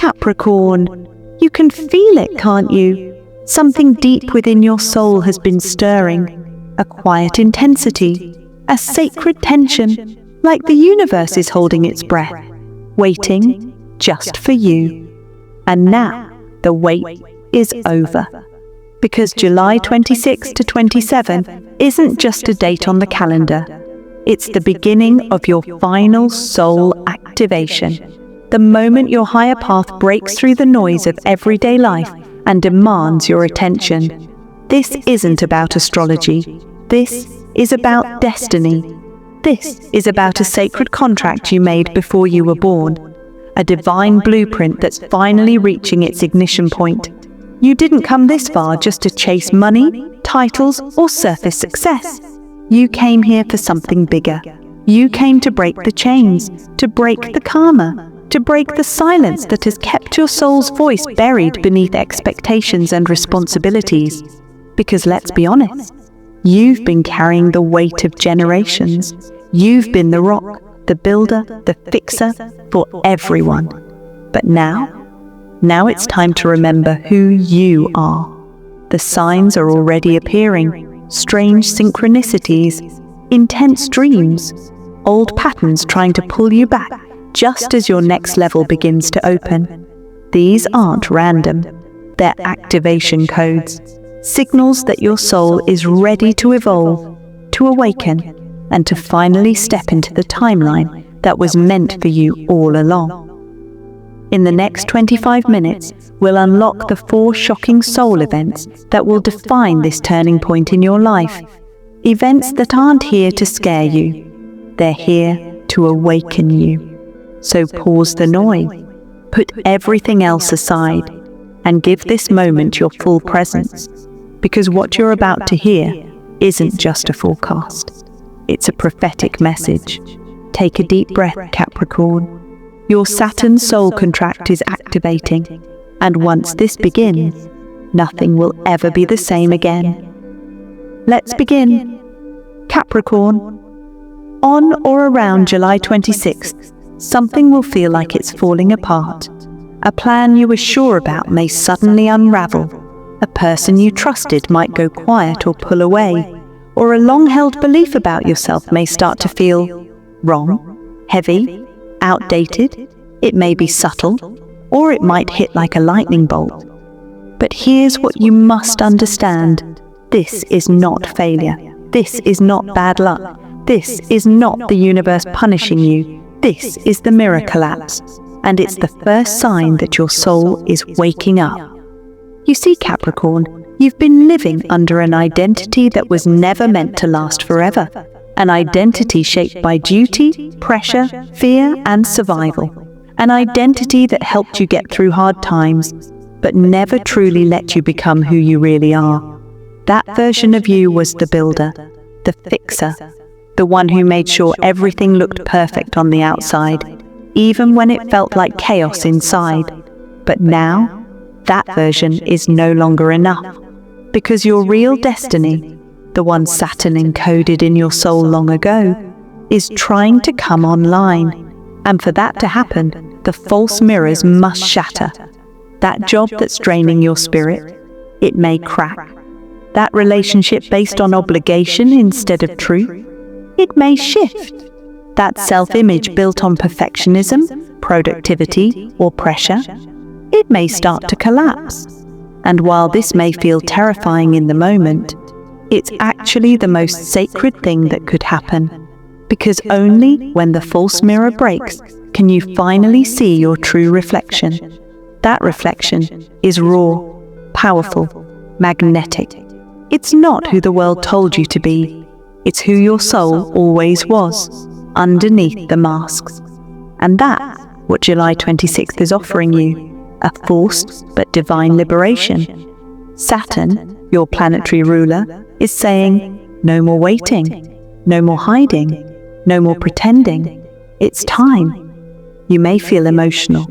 Capricorn, you can feel it, can't you? Something deep within your soul has been stirring, a quiet intensity, a sacred tension, like the universe is holding its breath, waiting just for you. And now, the wait is over. Because July 26 to 27 isn't just a date on the calendar. It's the beginning of your final soul activation. The moment your higher path breaks through the noise of everyday life and demands your attention. This isn't about astrology. This is about destiny. This is about a sacred contract you made before you were born. A divine blueprint that's finally reaching its ignition point. You didn't come this far just to chase money, titles, or surface success. You came here for something bigger. You came to break the chains, to break the karma, to break the silence that has kept your soul's voice buried beneath expectations and responsibilities. Because let's be honest, you've been carrying the weight of generations. You've been the rock, the builder, the fixer for everyone. But now it's time to remember who you are. The signs are already appearing, strange synchronicities, intense dreams, old patterns trying to pull you back just as your next level begins to open. These aren't random. They're activation codes, signals that your soul is ready to evolve, to awaken, and to finally step into the timeline that was meant for you all along. In the next 25 minutes, we'll unlock the 4 shocking soul events that will define this turning point in your life. Events that aren't here to scare you. They're here to awaken you. So pause the noise, put everything else aside, and give this moment your full presence. Because what you're about to hear isn't just a forecast. It's a prophetic message. Take a deep breath, Capricorn. Your Saturn soul contract is activating, and once this begins, nothing will ever be the same again. Let's begin. Capricorn, on or around July 26th, something will feel like it's falling apart. A plan you were sure about may suddenly unravel. A person you trusted might go quiet or pull away, or a long-held belief about yourself may start to feel wrong, heavy, outdated. It may be subtle, or it might hit like a lightning bolt. But here's what you must understand. This is not failure. This is not bad luck. This is not the universe punishing you. This is the mirror collapse, and it's the first sign that your soul is waking up. You see, Capricorn, you've been living under an identity that was never meant to last forever. An identity shaped by duty, pressure, fear, and survival. An identity that helped you get through hard times, but never truly let you become who you really are. That version of you was the builder, the fixer, the one who made sure everything looked perfect on the outside, even when it felt like chaos inside. But now, that version is no longer enough, because your real destiny, the one Saturn encoded in your soul long ago, is trying to come online. And for that to happen, the false mirrors must shatter. That job that's draining your spirit, it may crack. That relationship based on obligation instead of truth, it may shift. That self-image built on perfectionism, productivity, or pressure, it may start to collapse. And while this may feel terrifying in the moment, it's actually the most sacred thing that could happen. Because only when the false mirror breaks can you finally see your true reflection. That reflection is raw, powerful, magnetic. It's not who the world told you to be. It's who your soul always was, underneath the masks. And that's what July 26th is offering you, a forced but divine liberation. Saturn, your planetary ruler, is saying, no more waiting, no more hiding, no more pretending. It's time. You may feel emotional.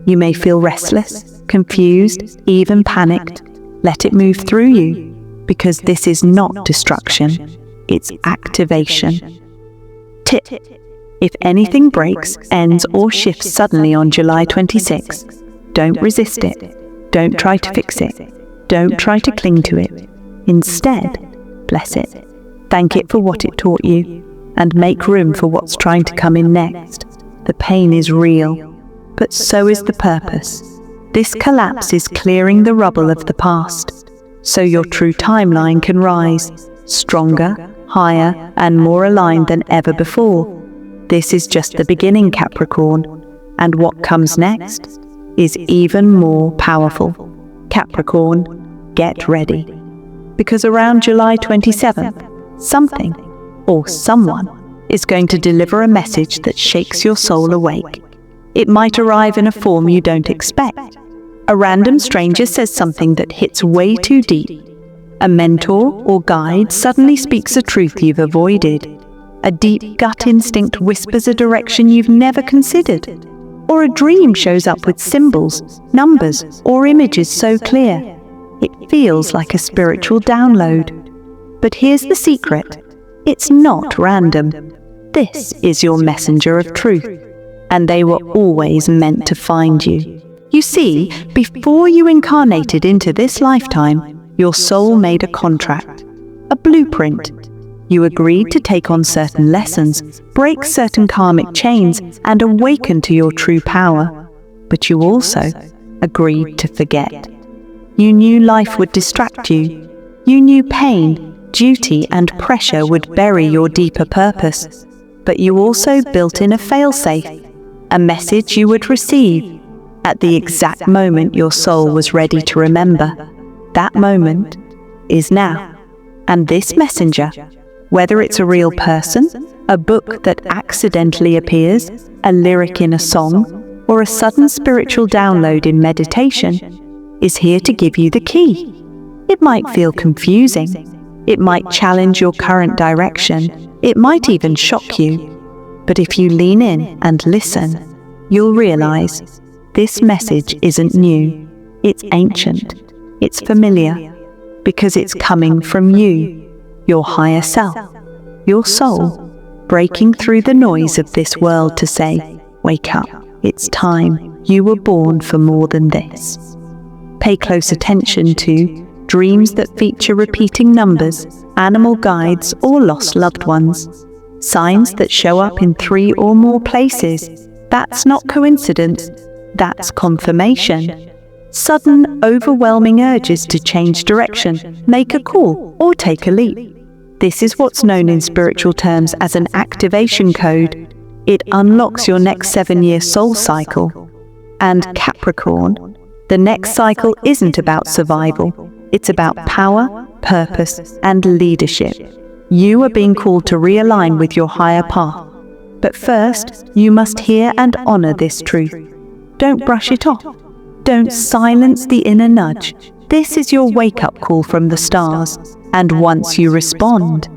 You may feel restless, confused, even panicked. Let it move through you, because this is not destruction. It's activation. Tip: if anything breaks, ends, or shifts suddenly on July 26, Don't resist it. Don't try to fix it. Don't try to cling to it. Instead, bless it. Thank it for what it taught you, and make room for what's trying to come in next. The pain is real, but so is the purpose. This collapse is clearing the rubble of the past, so your true timeline can rise, stronger, higher, and more aligned than ever before. This is just the beginning, Capricorn, and what comes next is even more powerful. Capricorn, get ready. Because around July 27th, something or someone is going to deliver a message that shakes your soul awake. It might arrive in a form you don't expect. A random stranger says something that hits way too deep. A mentor or guide suddenly speaks a truth you've avoided. A deep gut instinct whispers a direction you've never considered. Or a dream shows up with symbols, numbers, or images so clear it feels like a spiritual download. But here's the secret. It's not random. This is your messenger of truth, and they were always meant to find you. You see, before you incarnated into this lifetime, your soul made a contract, a blueprint. You agreed to take on certain lessons, break certain karmic chains, and awaken to your true power. But you also agreed to forget. You knew life would distract you. You knew pain, duty, and pressure would bury your deeper purpose. But you also built in a failsafe, a message you would receive at the exact moment your soul was ready to remember. That moment is now. And this messenger, whether it's a real person, a book that accidentally appears, a lyric in a song, or a sudden spiritual download in meditation, is here to give you the key. It might feel confusing. It might challenge your current direction. It might even shock you. But if you lean in and listen, you'll realize this message isn't new. It's ancient. It's familiar. Because it's coming from you, your higher self, your soul, breaking through the noise of this world to say, wake up, it's time. You were born for more than this. Pay close attention to dreams that feature repeating numbers, animal guides, or lost loved ones. Signs that show up in 3 or more places. That's not coincidence, that's confirmation. Sudden, overwhelming urges to change direction, make a call, or take a leap. This is what's known in spiritual terms as an activation code. It unlocks your next 7-year soul cycle. And Capricorn, the next cycle isn't about survival. It's about power, purpose, and leadership. You are being called to realign with your higher path. But first, you must hear and honor this truth. Don't brush it off. Don't silence the inner nudge. This is your wake-up call from the stars. And once you respond,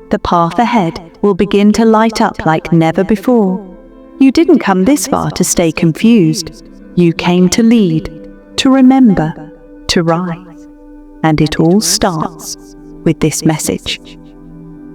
the path ahead will begin to light up like never before. You didn't come this far to stay confused. You came to lead, to remember, to rise. And it all starts with this message.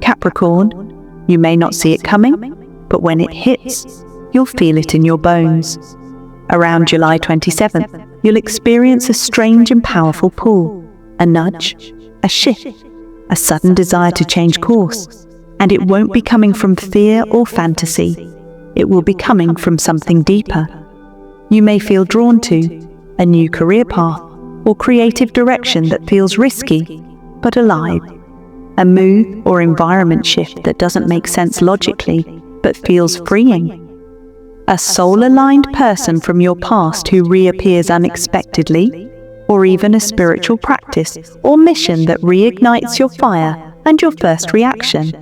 Capricorn, you may not see it coming, but when it hits, you'll feel it in your bones. Around July 27th, you'll experience a strange and powerful pull, a nudge, a shift, a sudden desire to change course. And it won't be coming from fear or fantasy. It will be coming from something deeper. You may feel drawn to a new career path or creative direction that feels risky, but alive. A move or environment shift that doesn't make sense logically, but feels freeing. A soul-aligned person from your past who reappears unexpectedly, or even a spiritual practice or mission that reignites your fire, and your first reaction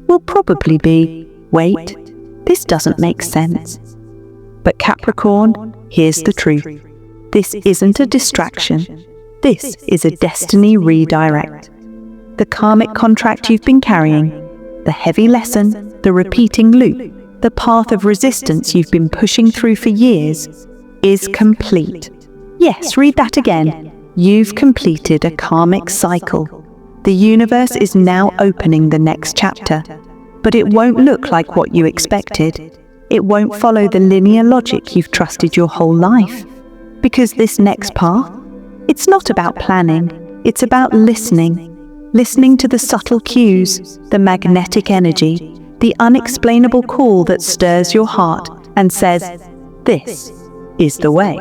will probably be, wait, this doesn't make sense. But Capricorn, here's the truth. This isn't a distraction. This is a destiny redirect. The karmic contract you've been carrying, the heavy lesson, the repeating loop, the path of resistance you've been pushing through for years, is complete. Yes, read that again. You've completed a karmic cycle. The universe is now opening the next chapter, but it won't look like what you expected. It won't follow the linear logic you've trusted your whole life. Because this next path, it's not about planning, it's about listening. Listening to the subtle cues, the magnetic energy, the unexplainable call that stirs your heart and says, "This is the way."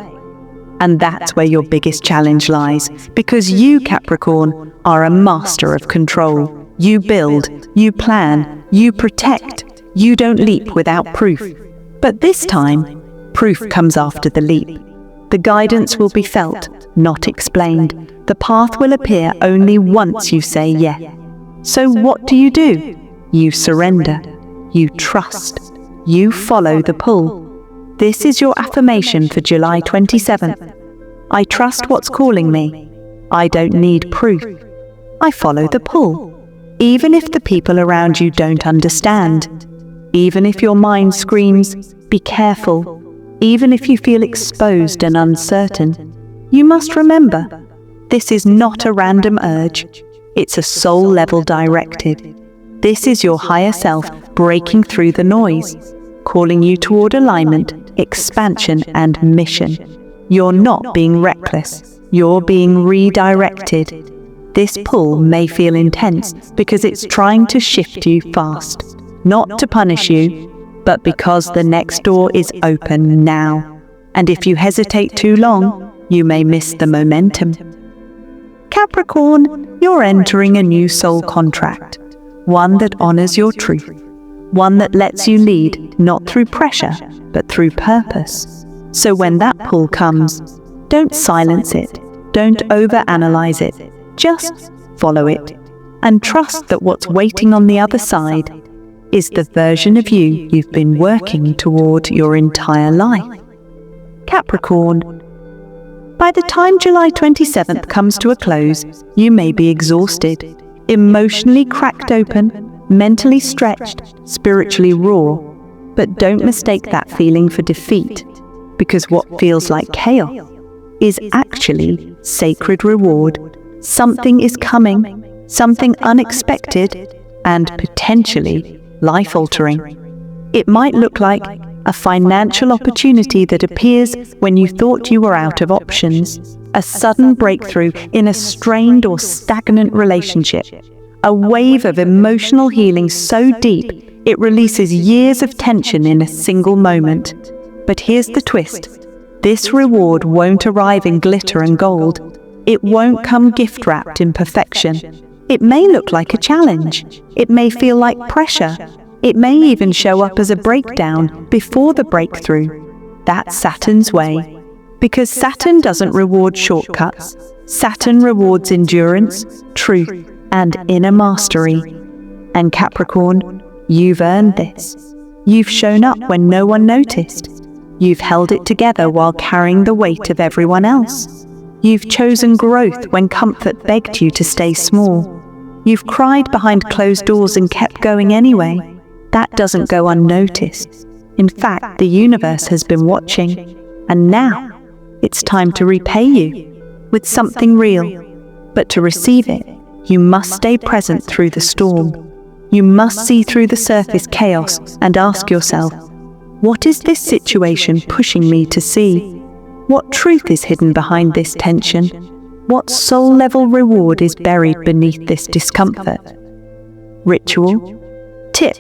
And that's where your biggest challenge lies, because you, Capricorn, are a master of control. You build, you plan, you protect. You don't leap without proof. But this time, proof comes after the leap. The guidance will be felt, not explained. The path will appear only once you say yes. So what do? You surrender. You trust. You follow the pull. This is your affirmation for July 27th. I trust what's calling me. I don't need proof. I follow the pull. Even if the people around you don't understand. Even if your mind screams, "Be careful." Even if you feel exposed and uncertain. You must remember, this is not a random urge. It's a soul-level directive. This is your higher self breaking through the noise, calling you toward alignment, expansion, and mission. You're not being reckless. You're being redirected. This pull may feel intense because it's trying to shift you fast, not to punish you, but because the next door is open now. And if you hesitate too long, you may miss the momentum. Capricorn, you're entering a new soul contract, one that honors your truth, one that lets you lead not through pressure, but through purpose. So when that pull comes, don't silence it, don't overanalyze it, just follow it, and trust that what's waiting on the other side is the version of you you've been working toward your entire life. Capricorn, by the time July 27th comes to a close, you may be exhausted, emotionally cracked open, mentally stretched, spiritually raw. But don't mistake that feeling for defeat, because what feels like chaos is actually sacred reward. Something is coming, something unexpected, and potentially life-altering. It might look like a financial opportunity that appears when you thought you were out of options, a sudden breakthrough in a strained or stagnant relationship, a wave of emotional healing so deep it releases years of tension in a single moment. But here's the twist. This reward won't arrive in glitter and gold. It won't come gift-wrapped in perfection. It may look like a challenge. It may feel like pressure. It may even show up as a breakdown before the breakthrough. That's Saturn's way. Because Saturn doesn't reward shortcuts. Saturn rewards endurance, truth, and inner mastery. And Capricorn, you've earned this. You've shown up when no one noticed. You've held it together while carrying the weight of everyone else. You've chosen growth when comfort begged you to stay small. You've cried behind closed doors and kept going anyway. That doesn't go unnoticed. In fact, the universe has been watching. And now, it's time to repay you with something real. But to receive it, you must stay present through the storm. You must see through the surface chaos and ask yourself, what is this situation pushing me to see? What truth is hidden behind this tension? What soul-level reward is buried beneath this discomfort? Ritual? Tip.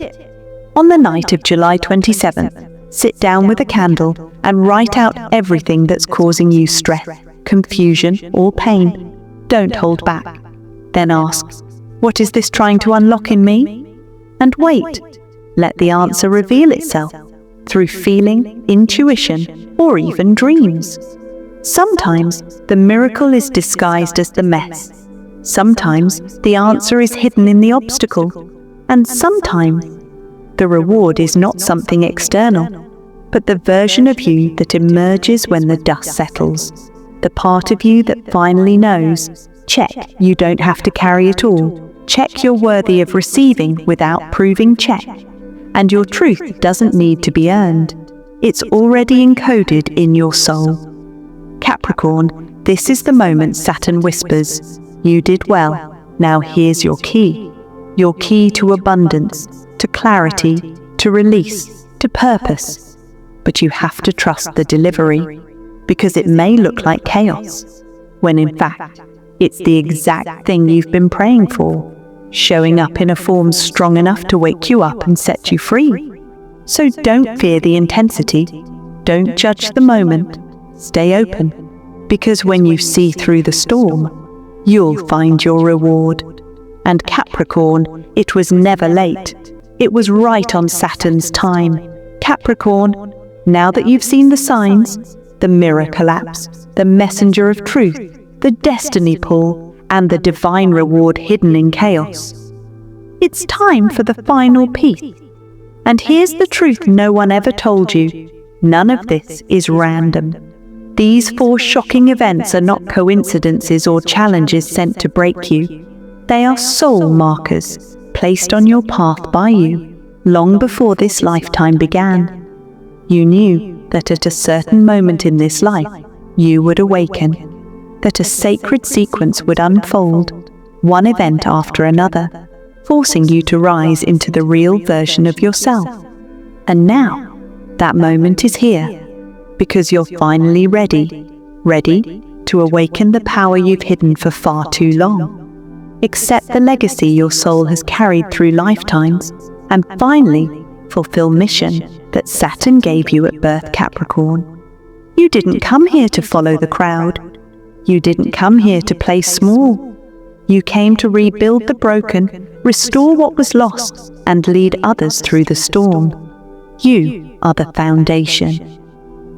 On the night of July 27th, sit down with a candle and write out everything that's causing you stress, confusion, or pain. Don't hold back. Then ask, what is this trying to unlock in me? And wait. Let the answer reveal itself through feeling, intuition, or even dreams. Sometimes the miracle is disguised as the mess. Sometimes the answer is hidden in the obstacle. And sometimes the reward is not something external, but the version of you that emerges when the dust settles. The part of you that finally knows, check, you don't have to carry it all. Check you're worthy of receiving without proving check. And your truth doesn't need to be earned. It's already encoded in your soul. Capricorn, this is the moment Saturn whispers, you did well, now here's your key. Your key to abundance, to clarity, to release, to purpose. But you have to trust the delivery. because it may look like chaos, when in fact, it's the exact thing you've been praying for, showing up in a form strong enough to wake you up and set you free. So don't fear the intensity, don't judge the moment, stay open, because when you see through the storm, you'll find your reward. And Capricorn, it was never late. It was right on Saturn's time. Capricorn, now that you've seen the signs, the mirror collapse, the messenger of truth, the destiny pull, and the divine reward hidden in chaos, it's time for the final piece. And here's the truth no one ever told you. None of this is random. These 4 shocking events are not coincidences or challenges sent to break you. They are soul markers placed on your path by you long before this lifetime began. You knew that at a certain moment in this life, you would awaken, that a sacred sequence would unfold, one event after another, forcing you to rise into the real version of yourself. And now, that moment is here, because you're finally ready to awaken the power you've hidden for far too long. Accept the legacy your soul has carried through lifetimes, and finally fulfill mission that Saturn gave you at birth, Capricorn. You didn't come here to follow the crowd. You didn't come here to play small. You came to rebuild the broken, restore what was lost, and lead others through the storm. You are the foundation.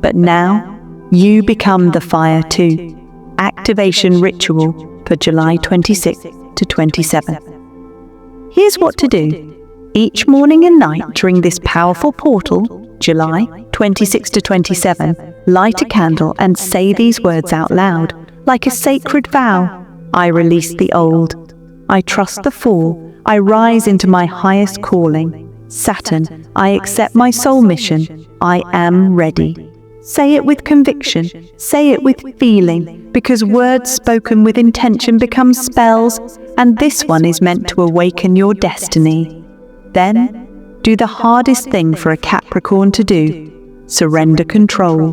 But now, you become the fire too. Activation ritual for July 26 to 27. Here's what to do. Each morning and night during this powerful portal, July 26 to 27, light a candle and say these words out loud, like a sacred vow. I release the old. I trust the fall. I rise into my highest calling. Saturn, I accept my soul mission. I am ready. Say it with conviction. Say it with feeling, because words spoken with intention become spells, and this one is meant to awaken your destiny. Then, do the hardest thing for a Capricorn to do. Surrender control.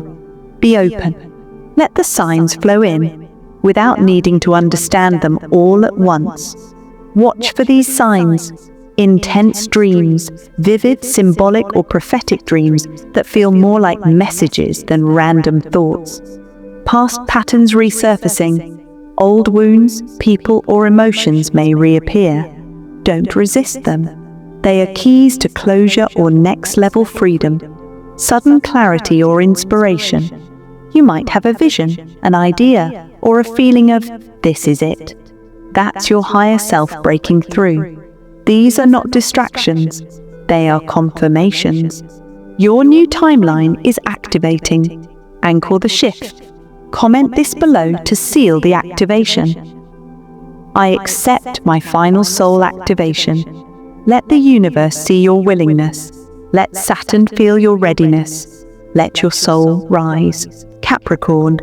Be open. Let the signs flow in, without needing to understand them all at once. Watch for these signs. Intense dreams, vivid, symbolic or prophetic dreams that feel more like messages than random thoughts. Past patterns resurfacing. Old wounds, people or emotions may reappear. Don't resist them. They are keys to closure or next-level freedom, sudden clarity or inspiration. You might have a vision, an idea, or a feeling of, this is it. That's your higher self breaking through. These are not distractions, they are confirmations. Your new timeline is activating. Anchor the shift. Comment this below to seal the activation. I accept my final soul activation. Let the universe see your willingness. Let Saturn feel your readiness. Let your soul rise. Capricorn,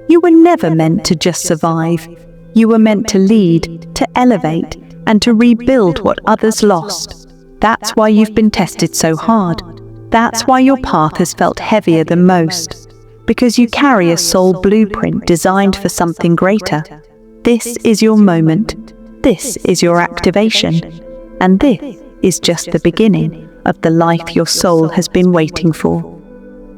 you were never meant to just survive. You were meant to lead, to elevate, and to rebuild what others lost. That's why you've been tested so hard. That's why your path has felt heavier than most. Because you carry a soul blueprint designed for something greater. This is your moment. This is your activation. And this is just the beginning of the life your soul has been waiting for.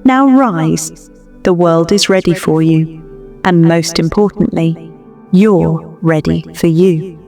Now rise. The world is ready for you. And most importantly, you're ready for you.